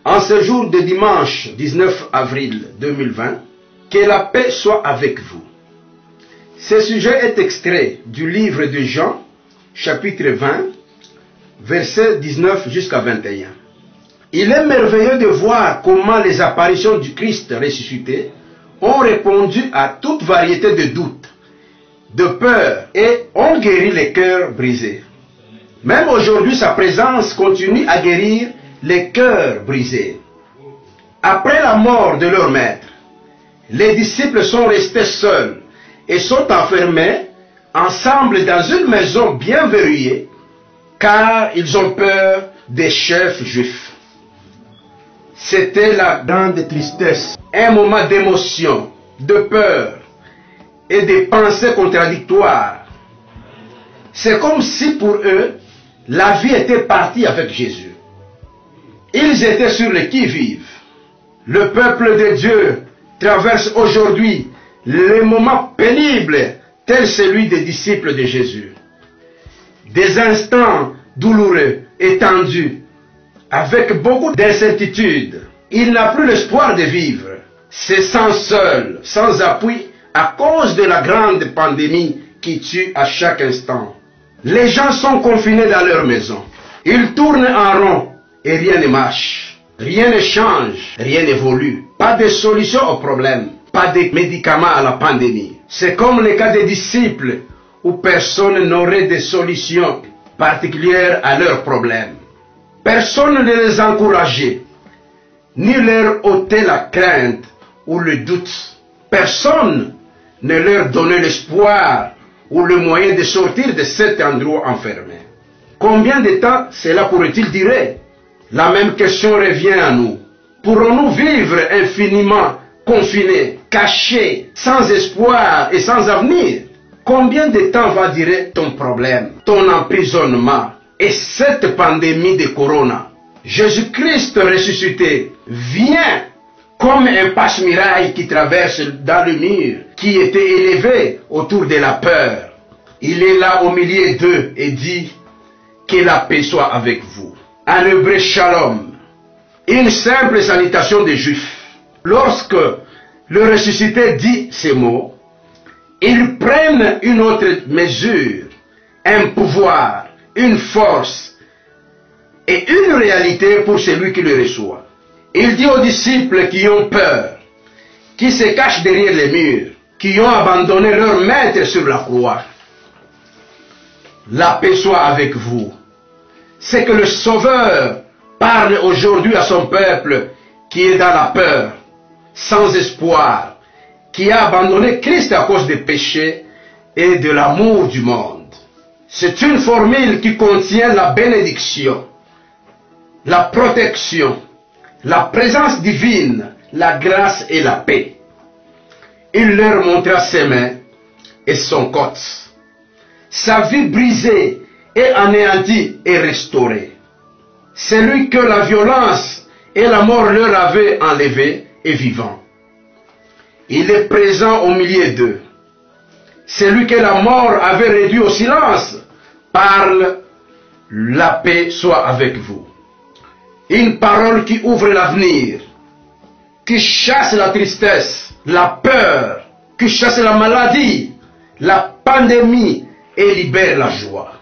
En ce jour de dimanche 19 avril 2020, que la paix soit avec vous. Ce sujet est extrait du livre de Jean, chapitre 20, versets 19 jusqu'à 21. Il est merveilleux de voir comment les apparitions du Christ ressuscité ont répondu à toute variété de doutes, de peurs et ont guéri les cœurs brisés. Même aujourd'hui, sa présence continue à guérir les cœurs brisés. Après la mort de leur maître, les disciples sont restés seuls et sont enfermés ensemble dans une maison bien verrouillée, car ils ont peur des chefs juifs. C'était la grande tristesse, un moment d'émotion, de peur et de pensées contradictoires. C'est comme si pour eux, la vie était partie avec Jésus. Ils étaient sur le qui-vive. Le peuple de Dieu traverse aujourd'hui les moments pénibles tels celui des disciples de Jésus. Des instants douloureux et tendus, avec beaucoup d'incertitudes. Il n'a plus l'espoir de vivre. Se sent seul, sans appui, à cause de la grande pandémie qui tue à chaque instant. Les gens sont confinés dans leur maison. Ils tournent en rond et rien ne marche. Rien ne change, rien n'évolue. Pas de solution au problème, pas de médicaments à la pandémie. C'est comme le cas des disciples où personne n'aurait de solution particulière à leurs problèmes. Personne ne les encourageait, ni leur ôtait la crainte ou le doute. Personne ne leur donnait l'espoir ou le moyen de sortir de cet endroit enfermé. Combien de temps cela pourrait-il durer? La même question revient à nous. Pourrons-nous vivre infiniment confinés, cachés, sans espoir et sans avenir? Combien de temps va durer ton problème, ton emprisonnement et cette pandémie de Corona? Jésus-Christ ressuscité vient comme un passe-miraille qui traverse dans le mur qui était élevé autour de la peur. Il est là au milieu d'eux et dit que la paix soit avec vous. En hébreu, shalom, une simple salutation des Juifs. Lorsque le ressuscité dit ces mots, ils prennent une autre mesure, un pouvoir, une force et une réalité pour celui qui le reçoit. Il dit aux disciples qui ont peur, qui se cachent derrière les murs, qui ont abandonné leur maître sur la croix, la paix soit avec vous. C'est que le Sauveur parle aujourd'hui à son peuple qui est dans la peur, sans espoir, qui a abandonné Christ à cause des péchés et de l'amour du monde. C'est une formule qui contient la bénédiction, la protection, la présence divine, la grâce et la paix. Il leur montra ses mains et son côte. Sa vie brisée et anéantie et restaurée. Celui que la violence et la mort leur avaient enlevé est vivant. Il est présent au milieu d'eux. Celui que la mort avait réduit au silence parle, la paix soit avec vous. Une parole qui ouvre l'avenir, qui chasse la tristesse, la peur, qui chasse la maladie, la pandémie et libère la joie.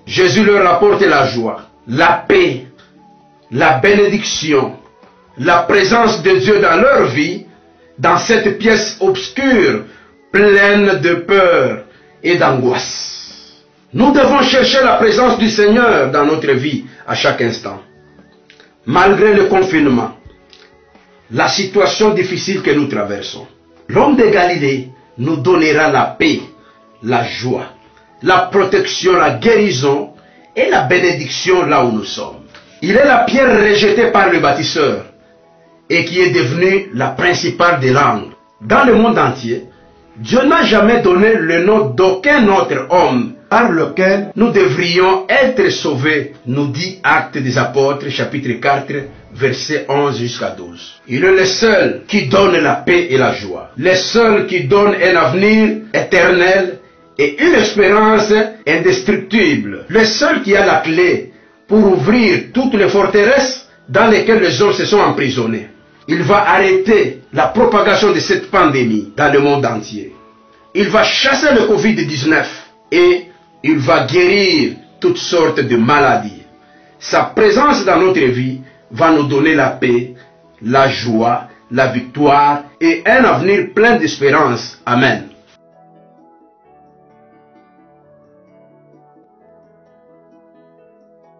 Jésus leur apporte la joie, la paix, la bénédiction, la présence de Dieu dans leur vie, dans cette pièce obscure, pleine de peur et d'angoisse. Nous devons chercher la présence du Seigneur dans notre vie à chaque instant. Malgré le confinement, la situation difficile que nous traversons, l'homme de Galilée nous donnera la paix, la joie, la protection, la guérison et la bénédiction là où nous sommes. Il est la pierre rejetée par le bâtisseur et qui est devenue la principale des langues. Dans le monde entier, Dieu n'a jamais donné le nom d'aucun autre homme par lequel nous devrions être sauvés, nous dit Actes des Apôtres, chapitre 4, versets 11 jusqu'à 12. Il est le seul qui donne la paix et la joie, le seul qui donne un avenir éternel et une espérance indestructible, le seul qui a la clé pour ouvrir toutes les forteresses dans lesquels les hommes se sont emprisonnés. Il va arrêter la propagation de cette pandémie dans le monde entier. Il va chasser le Covid-19 et il va guérir toutes sortes de maladies. Sa présence dans notre vie va nous donner la paix, la joie, la victoire et un avenir plein d'espérance. Amen.